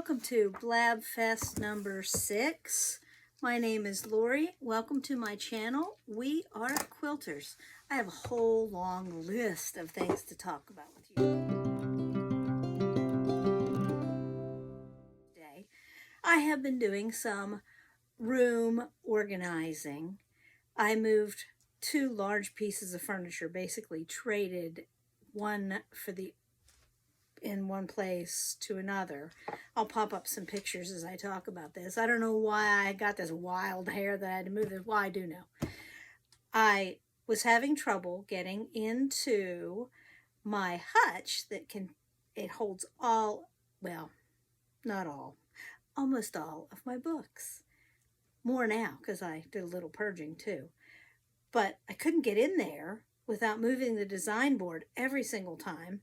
Welcome to Blabfest number 6. My name is Lori. Welcome to my channel. We are quilters. I have a whole long list of things to talk about with you today. I have been doing some room organizing. I moved 2 large pieces of furniture, basically traded one for the in one place to another. I'll pop up some pictures as I talk about this. I don't know why I got this wild hair that I had to move this. Well, I do know. I was having trouble getting into my hutch it holds all, well, not all, almost all of my books. More now because I did a little purging too. But I couldn't get in there without moving the design board every single time.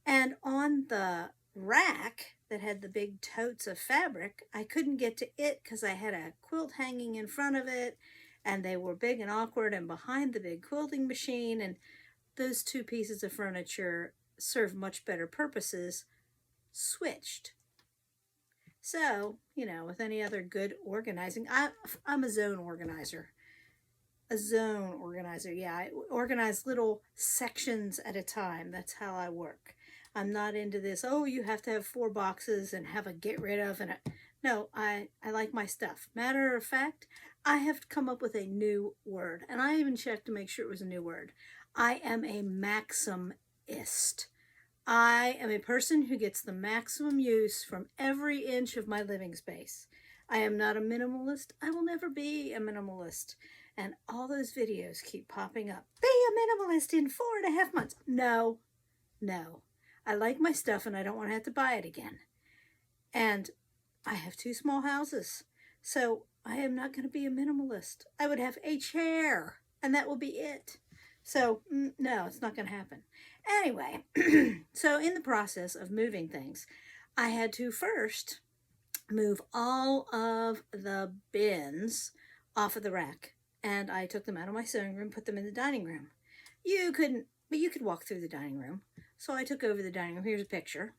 And on the rack that had the big totes of fabric, I couldn't get to it because I had a quilt hanging in front of it, and they were big and awkward and behind the big quilting machine, and those 2 pieces of furniture serve much better purposes, switched. So, with any other good organizing, I'm a zone organizer. Yeah, I organize little sections at a time. That's how I work. I'm not into this, oh, you have to have 4 boxes and have a get rid of. No, I like my stuff. Matter of fact, I have come up with a new word, and I even checked to make sure it was a new word. I am a maximist. I am a person who gets the maximum use from every inch of my living space. I am not a minimalist. I will never be a minimalist. And all those videos keep popping up. Be a minimalist in 4.5 months. No. I like my stuff and I don't want to have to buy it again. And I have 2 small houses. So I am not going to be a minimalist. I would have a chair and that will be it. So no, it's not going to happen. Anyway, so in the process of moving things, I had to first move all of the bins off of the rack. And I took them out of my sewing room, put them in the dining room. You couldn't, but you could walk through the dining room. So I took over the dining room. Here's a picture.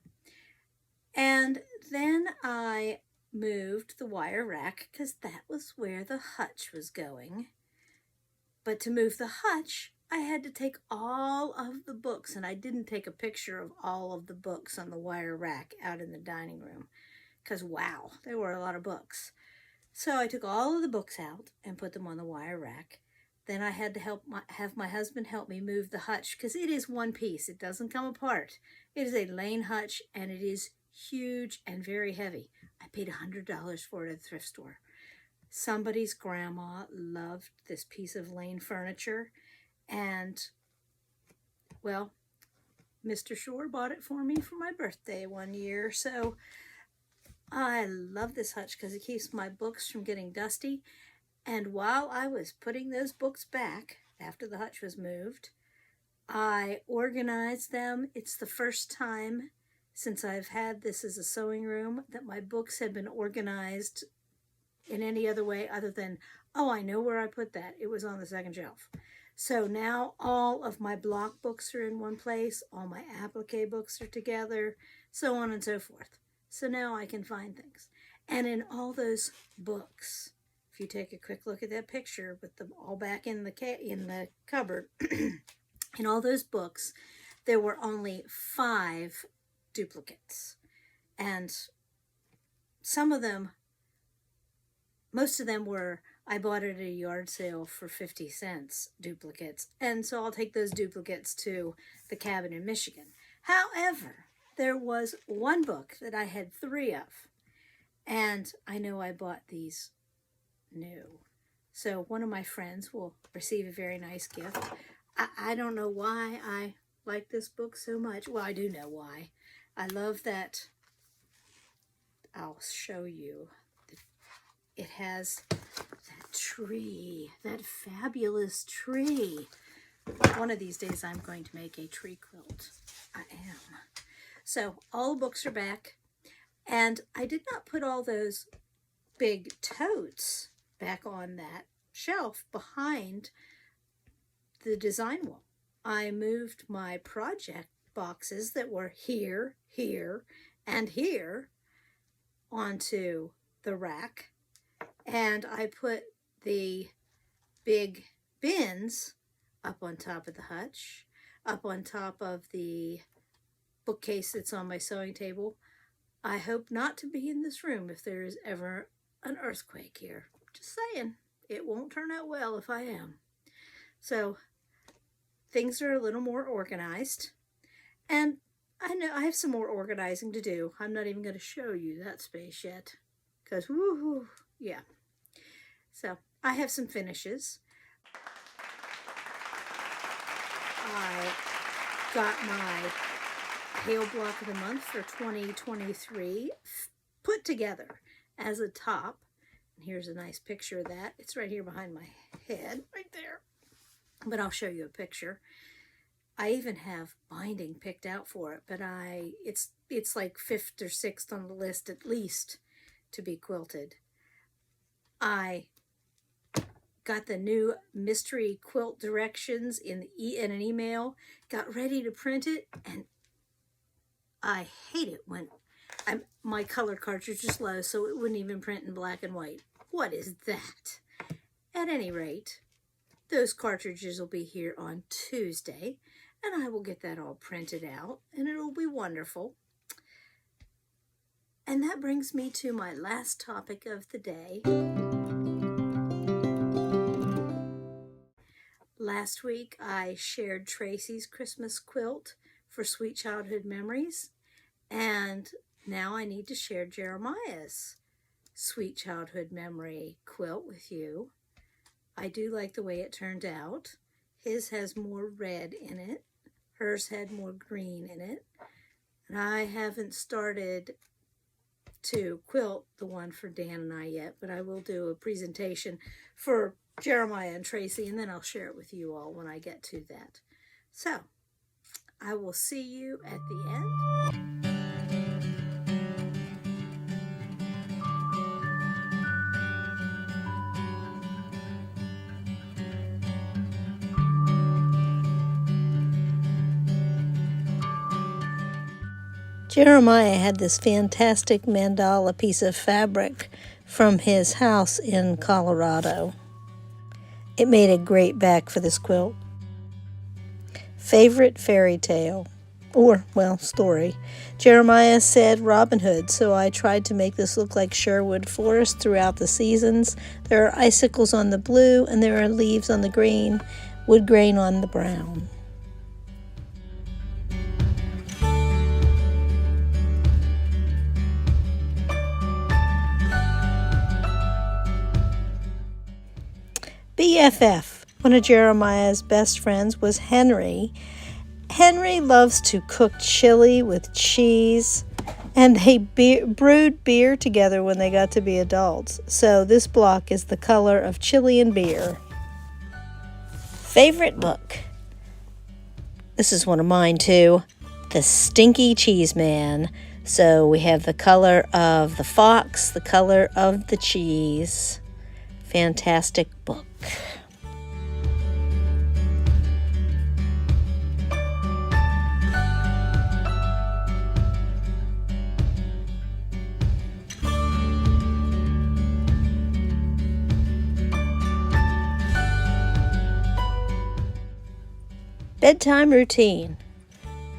And then I moved the wire rack because that was where the hutch was going. But to move the hutch, I had to take all of the books, and I didn't take a picture of all of the books on the wire rack out in the dining room because, wow, there were a lot of books. So I took all of the books out and put them on the wire rack. Then I had to have my husband help me move the hutch because it is one piece. It doesn't come apart. It is a lane hutch and it is huge and very heavy. I paid $100 for it at the thrift store. Somebody's grandma loved this piece of lane furniture, and, well, Mr. Shore bought it for me for my birthday one year. So I love this hutch because it keeps my books from getting dusty. And while I was putting those books back after the hutch was moved, I organized them. It's the first time since I've had this as a sewing room that my books have been organized in any other way other than, oh, I know where I put that. It was on the second shelf. So now all of my block books are in one place. All my applique books are together, so on and so forth. So now I can find things. And in all those books, if you take a quick look at that picture with them all back in the cupboard, in all those books, there were only 5 duplicates. And most of them were, I bought it at a yard sale for 50 cents duplicates. And so I'll take those duplicates to the cabin in Michigan. However, there was one book that I had 3 of, and I know I bought these new. So one of my friends will receive a very nice gift. I don't know why I like this book so much. Well, I do know why. I love that. I'll show you. It has that tree, that fabulous tree. One of these days I'm going to make a tree quilt. I am. So all the books are back, and I did not put all those big totes back on that shelf behind the design wall. I moved my project boxes that were here, and here onto the rack, and I put the big bins up on top of the hutch, up on top of the bookcase that's on my sewing table. I hope not to be in this room if there is ever an earthquake here. Just saying, it won't turn out well if I am. So things are a little more organized, and I know I have some more organizing to do. I'm not even going to show you that space yet, because woohoo, yeah. So I have some finishes. I got my Hail Block of the Month for 2023 put together as a top. And here's a nice picture of that. It's right here behind my head, right there. But I'll show you a picture. I even have binding picked out for it, but it's like 5th or 6th on the list at least to be quilted. I got the new mystery quilt directions in an email, got ready to print it, and I hate it when my color cartridge is low, so it wouldn't even print in black and white. What is that? At any rate, those cartridges will be here on Tuesday, and I will get that all printed out, and it'll be wonderful. And that brings me to my last topic of the day. Last week, I shared Tracy's Christmas quilt for Sweet Childhood Memories, and now I need to share Jeremiah's Sweet Childhood Memory quilt with you. I do like the way it turned out. His has more red in it. Hers had more green in it. And I haven't started to quilt the one for Dan and I yet, but I will do a presentation for Jeremiah and Tracy, and then I'll share it with you all when I get to that. So, I will see you at the end. Jeremiah had this fantastic mandala piece of fabric from his house in Colorado. It made a great back for this quilt. Favorite fairy tale, or, well, story. Jeremiah said Robin Hood, so I tried to make this look like Sherwood Forest throughout the seasons. There are icicles on the blue, and there are leaves on the green, wood grain on the brown. BFF, one of Jeremiah's best friends, was Henry. Henry loves to cook chili with cheese, and they brewed beer together when they got to be adults. So this block is the color of chili and beer. Favorite book? This is one of mine too. The Stinky Cheese Man. So we have the color of the fox, the color of the cheese. Fantastic book. Bedtime routine.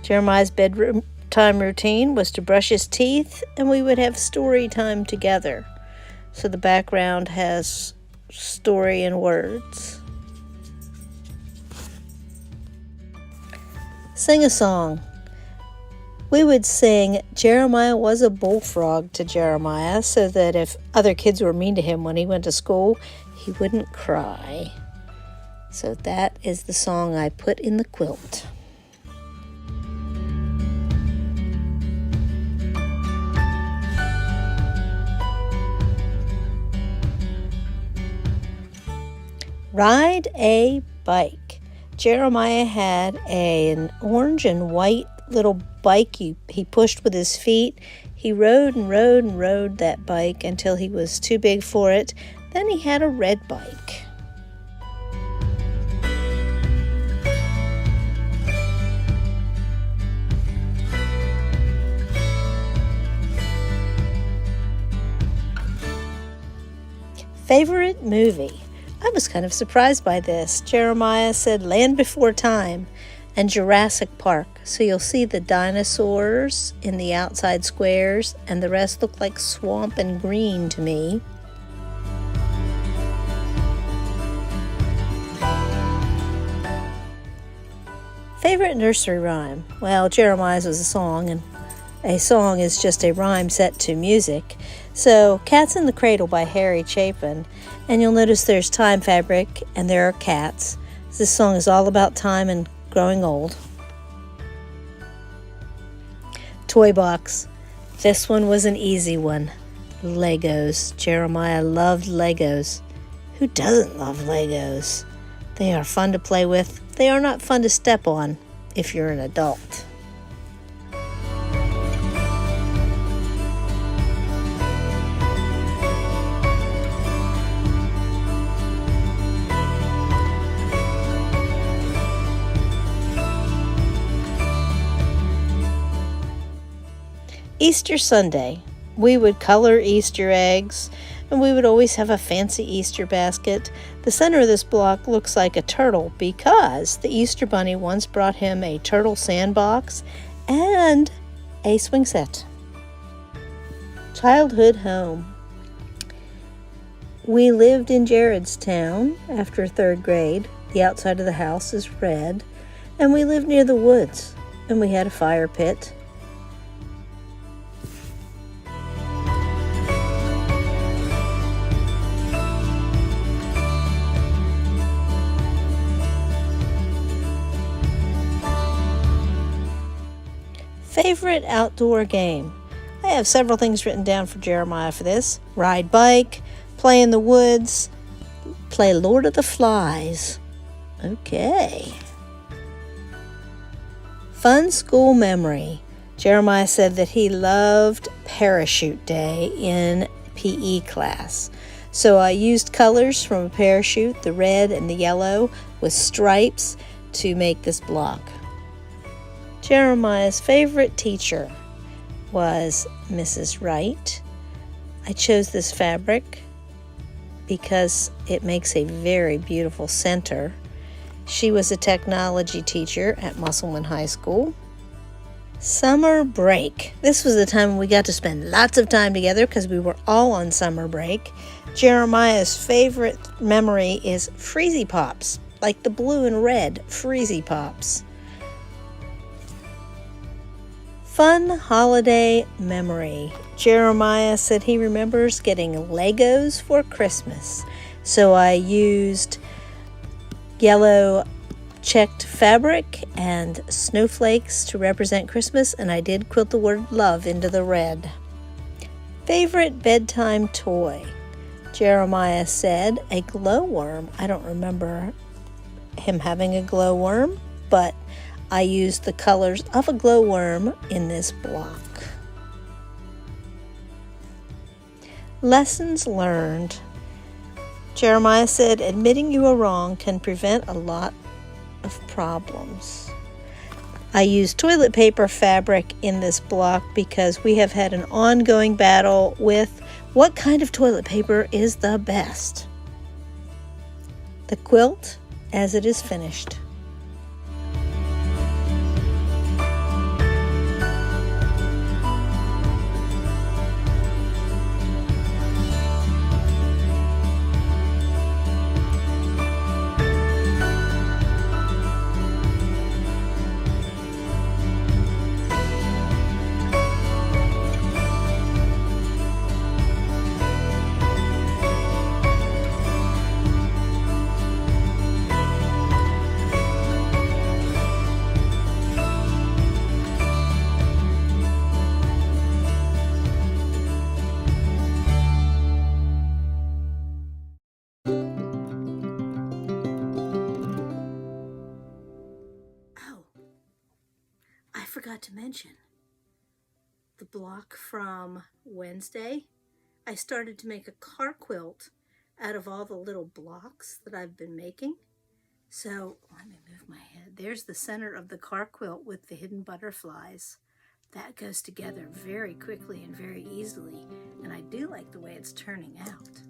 Jeremiah's bedtime routine was to brush his teeth, and we would have story time together. So the background has story and words. Sing a song. We would sing Jeremiah Was a Bullfrog to Jeremiah so that if other kids were mean to him when he went to school, he wouldn't cry. So that is the song I put in the quilt. Ride a bike. Jeremiah had an orange and white little bike he pushed with his feet. He rode and rode and rode that bike until he was too big for it. Then he had a red bike. Favorite movie? I was kind of surprised by this. Jeremiah said Land Before Time and Jurassic Park. So you'll see the dinosaurs in the outside squares, and the rest look like swamp and green to me. Favorite nursery rhyme? Well, Jeremiah's was a song, and a song is just a rhyme set to music. So, Cats in the Cradle by Harry Chapin, and you'll notice there's time fabric and there are cats. This song is all about time and growing old. Toy box. This one was an easy one. Legos. Jeremiah loved Legos. Who doesn't love Legos? They are fun to play with. They are not fun to step on if you're an adult. Easter Sunday. We would color Easter eggs, and we would always have a fancy Easter basket. The center of this block looks like a turtle because the Easter Bunny once brought him a turtle sandbox and a swing set. Childhood home. We lived in Jaredstown after 3rd grade. The outside of the house is red, and we lived near the woods, and we had a fire pit. Favorite outdoor game? I have several things written down for Jeremiah for this. Ride bike, play in the woods, play Lord of the Flies. Okay. Fun school memory. Jeremiah said that he loved parachute day in PE class. So I used colors from a parachute, the red and the yellow, with stripes to make this block. Jeremiah's favorite teacher was Mrs. Wright. I chose this fabric because it makes a very beautiful center. She was a technology teacher at Musselman High School. Summer break. This was the time when we got to spend lots of time together because we were all on summer break. Jeremiah's favorite memory is Freezy Pops, like the blue and red Freezy Pops. Fun holiday memory. Jeremiah said he remembers getting Legos for Christmas. So I used yellow checked fabric and snowflakes to represent Christmas, and I did quilt the word love into the red. Favorite bedtime toy? Jeremiah said a glowworm. I don't remember him having a glowworm, but I used the colors of a glowworm in this block. Lessons learned. Jeremiah said, admitting you are wrong can prevent a lot of problems. I used toilet paper fabric in this block because we have had an ongoing battle with what kind of toilet paper is the best. The quilt as it is finished. I forgot to mention the block from Wednesday. I started to make a car quilt out of all the little blocks that I've been making. So let me move my head. There's the center of the car quilt with the hidden butterflies. That goes together very quickly and very easily, and I do like the way it's turning out.